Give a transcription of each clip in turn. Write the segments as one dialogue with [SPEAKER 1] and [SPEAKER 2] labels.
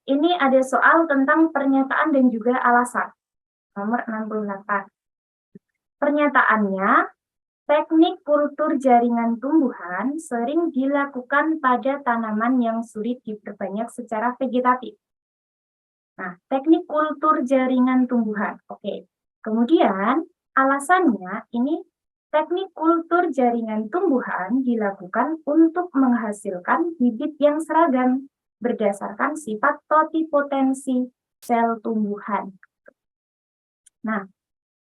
[SPEAKER 1] Ini ada soal tentang pernyataan dan juga alasan. Nomor 68. Pernyataannya, teknik kultur jaringan tumbuhan sering dilakukan pada tanaman yang sulit diperbanyak secara vegetatif. Nah, teknik kultur jaringan tumbuhan. Oke. Kemudian, alasannya ini teknik kultur jaringan tumbuhan dilakukan untuk menghasilkan bibit yang seragam berdasarkan sifat totipotensi sel tumbuhan. Nah,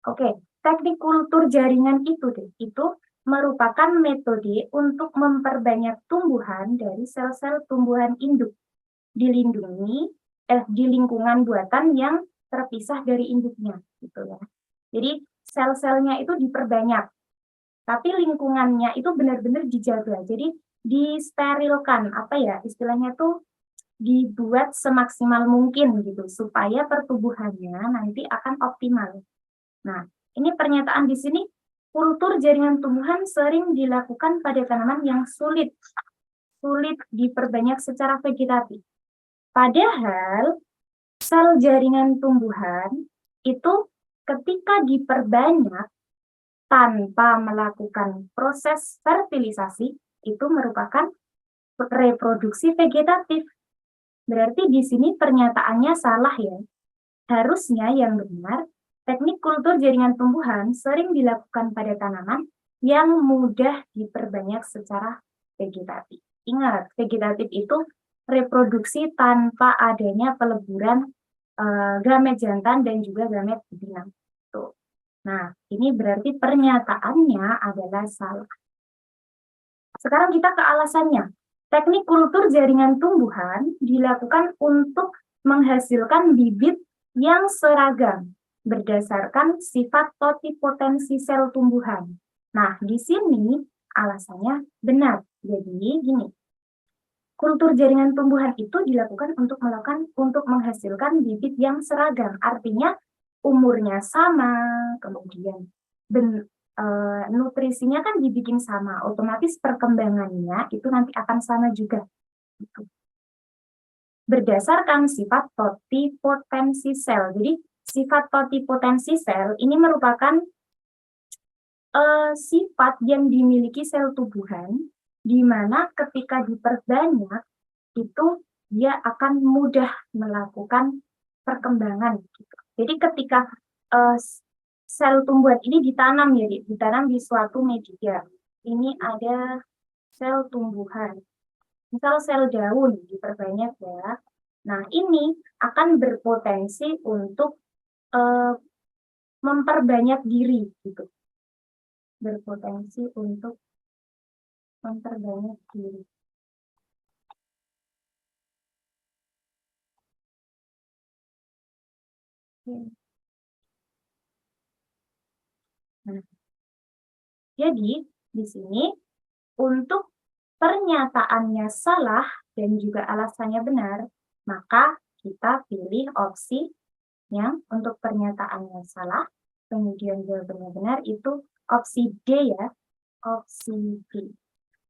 [SPEAKER 1] oke, teknik kultur jaringan itu merupakan metode untuk memperbanyak tumbuhan dari sel-sel tumbuhan induk di lingkungan buatan yang terpisah dari induknya, gitu ya. Jadi sel-selnya itu diperbanyak, tapi lingkungannya itu benar-benar dijaga. Jadi disterilkan, apa ya istilahnya tuh dibuat semaksimal mungkin gitu supaya pertumbuhannya nanti akan optimal. Nah, ini pernyataan di sini kultur jaringan tumbuhan sering dilakukan pada tanaman yang sulit diperbanyak secara vegetatif. Padahal sel jaringan tumbuhan itu ketika diperbanyak tanpa melakukan proses fertilisasi itu merupakan reproduksi vegetatif. Berarti di sini pernyataannya salah ya. Harusnya yang benar, teknik kultur jaringan tumbuhan sering dilakukan pada tanaman yang mudah diperbanyak secara vegetatif. Ingat, vegetatif itu reproduksi tanpa adanya peleburan gamet jantan dan juga gamet betina. Tuh. Nah, ini berarti pernyataannya adalah salah. Sekarang kita ke alasannya. Teknik kultur jaringan tumbuhan dilakukan untuk menghasilkan bibit yang seragam berdasarkan sifat totipotensi sel tumbuhan. Nah, di sini alasannya benar. Jadi gini, kultur jaringan tumbuhan itu dilakukan untuk menghasilkan bibit yang seragam. Artinya umurnya sama, kemudian nutrisinya kan dibikin sama, otomatis perkembangannya itu nanti akan sama juga. Berdasarkan sifat totipotensi sel. Jadi sifat totipotensi sel ini merupakan sifat yang dimiliki sel tumbuhan, di mana ketika diperbanyak itu dia akan mudah melakukan perkembangan. Jadi ketika sel tumbuhan ini ditanam ya, ditanam di suatu media. Ini ada sel tumbuhan. Misal sel daun diperbanyak ya. Nah, ini akan berpotensi untuk memperbanyak diri gitu. Berpotensi untuk memperbanyak diri. Nah, jadi di sini untuk pernyataannya salah dan juga alasannya benar, maka kita pilih opsi yang untuk pernyataannya salah, kemudian jawabannya benar itu opsi D ya, opsi D.